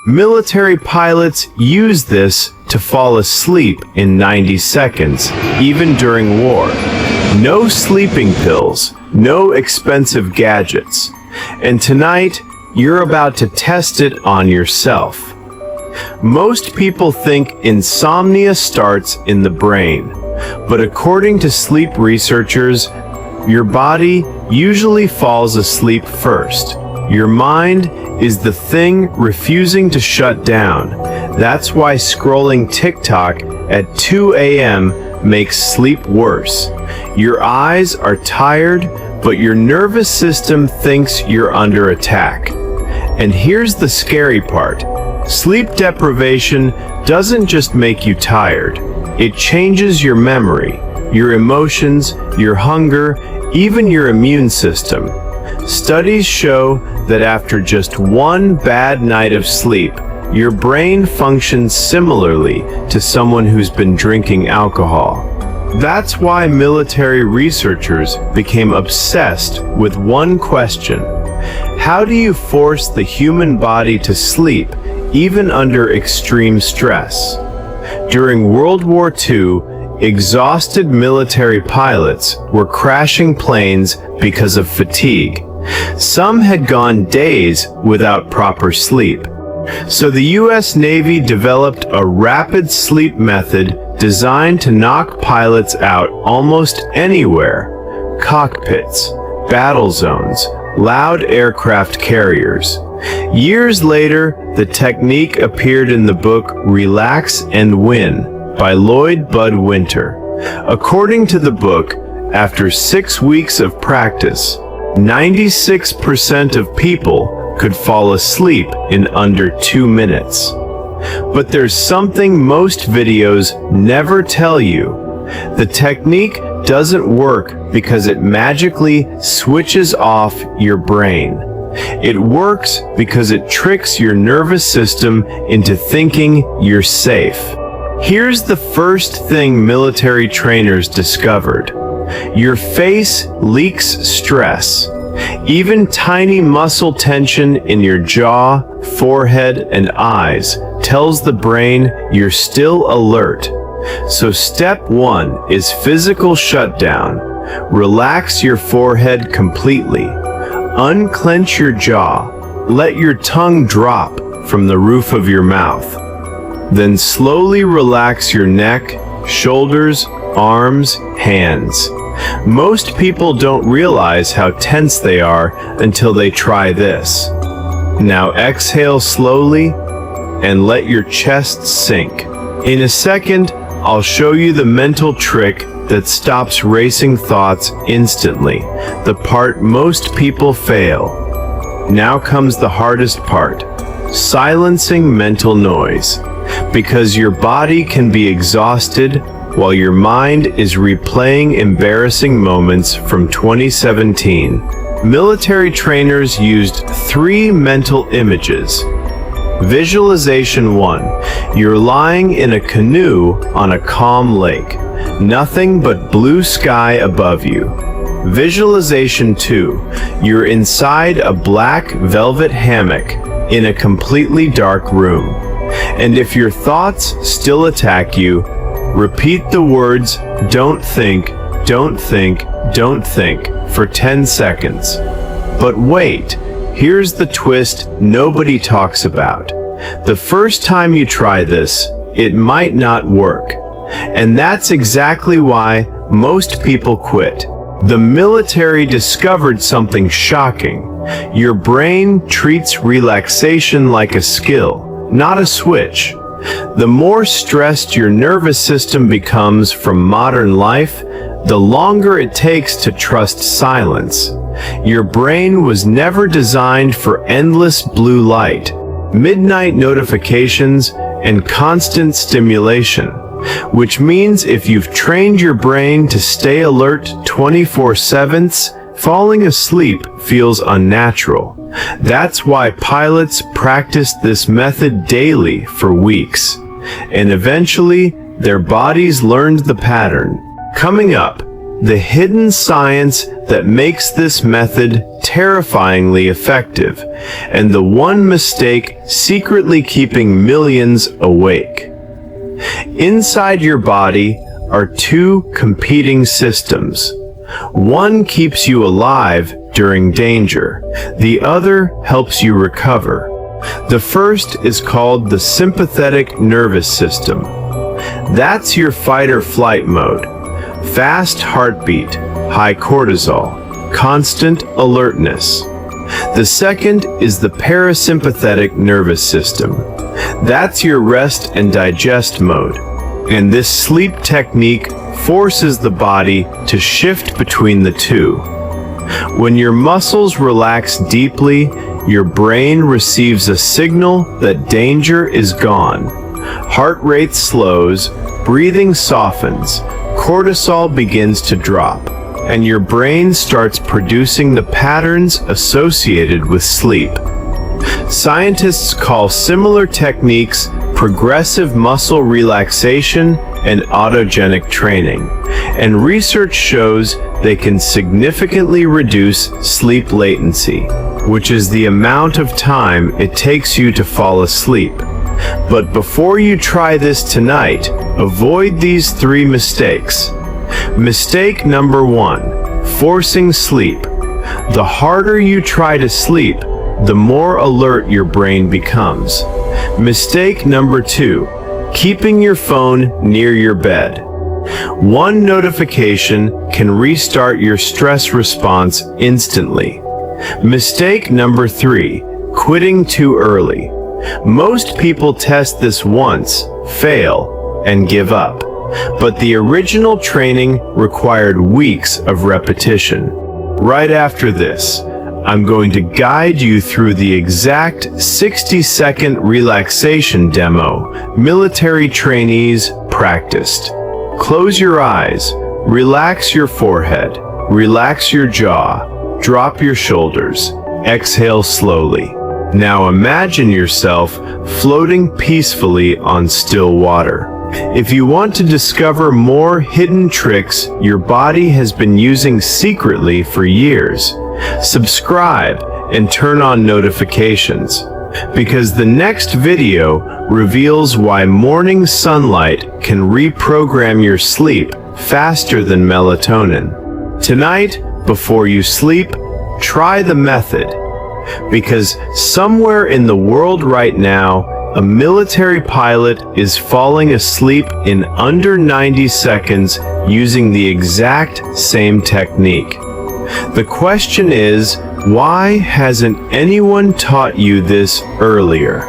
Military pilots use this to fall asleep in 90 seconds, even during war. No sleeping pills, no expensive gadgets. And tonight, you're about to test it on yourself. Most people think insomnia starts in the brain, but according to sleep researchers, your body usually falls asleep first. Your mind is the thing refusing to shut down. That's why scrolling TikTok at 2 a.m. makes sleep worse. Your eyes are tired, but your nervous system thinks you're under attack. And here's the scary part. Sleep deprivation doesn't just make you tired. It changes your memory, your emotions, your hunger, even your immune system. Studies show that after just one bad night of sleep, your brain functions similarly to someone who's been drinking alcohol. That's why military researchers became obsessed with one question: how do you force the human body to sleep even under extreme stress? During World War II, exhausted military pilots were crashing planes because of fatigue. Some had gone days without proper sleep. So the U.S. Navy developed a rapid sleep method designed to knock pilots out almost anywhere: cockpits, battle zones, loud aircraft carriers. Years later, the technique appeared in the book Relax and Win by Lloyd Bud Winter. According to the book, after 6 weeks of practice, 96% of people could fall asleep in under 2 minutes. But there's something most videos never tell you. The technique doesn't work because it magically switches off your brain. It works because it tricks your nervous system into thinking you're safe. Here's the first thing military trainers discovered. Your face leaks stress. Even tiny muscle tension in your jaw, forehead, and eyes tells the brain you're still alert. So step 1 is physical shutdown. Relax your forehead completely. Unclench your jaw. Let your tongue drop from the roof of your mouth. Then slowly relax your neck, shoulders, arms, hands. Most people don't realize how tense they are until they try this. Now exhale slowly and let your chest sink. In a second, I'll show you the mental trick that stops racing thoughts instantly, the part most people fail. Now comes the hardest part: silencing mental noise. Because your body can be exhausted while your mind is replaying embarrassing moments from 2017. Military trainers used 3 mental images. Visualization 1. You're lying in a canoe on a calm lake. Nothing but blue sky above you. Visualization 2. You're inside a black velvet hammock in a completely dark room. And if your thoughts still attack you, repeat the words "don't think, don't think, don't think" for 10 seconds. But wait, here's the twist nobody talks about. The first time you try this, it might not work. And that's exactly why most people quit. The military discovered something shocking. Your brain treats relaxation like a skill, not a switch. The more stressed your nervous system becomes from modern life, the longer it takes to trust silence. Your brain was never designed for endless blue light, midnight notifications, and constant stimulation. Which means if you've trained your brain to stay alert 24/7, falling asleep feels unnatural. That's why pilots practiced this method daily for weeks. And eventually, their bodies learned the pattern. Coming up, the hidden science that makes this method terrifyingly effective, and the one mistake secretly keeping millions awake. Inside your body are two competing systems. One keeps you alive during danger. The other helps you recover. The first is called the sympathetic nervous system. That's your fight or flight mode. Fast heartbeat, high cortisol, constant alertness. The second is the parasympathetic nervous system. That's your rest and digest mode. And this sleep technique forces the body to shift between the two. When your muscles relax deeply, your brain receives a signal that danger is gone. Heart rate slows, breathing softens, cortisol begins to drop, and your brain starts producing the patterns associated with sleep. Scientists call similar techniques progressive muscle relaxation and autogenic training, and research shows they can significantly reduce sleep latency, which is the amount of time it takes you to fall asleep. But before you try this tonight, avoid these 3 mistakes. Mistake number 1, forcing sleep. The harder you try to sleep, the more alert your brain becomes. Mistake number 2, keeping your phone near your bed. One notification can restart your stress response instantly. Mistake number 3, quitting too early. Most people test this once, fail, and give up. But the original training required weeks of repetition. Right after this, I'm going to guide you through the exact 60-second relaxation demo military trainees practiced. Close your eyes, relax your forehead, relax your jaw, drop your shoulders, exhale slowly. Now imagine yourself floating peacefully on still water. If you want to discover more hidden tricks your body has been using secretly for years, subscribe and turn on notifications, because the next video reveals why morning sunlight can reprogram your sleep faster than melatonin. Tonight, before you sleep, try the method, because somewhere in the world right now, a military pilot is falling asleep in under 90 seconds using the exact same technique. The question is, why hasn't anyone taught you this earlier?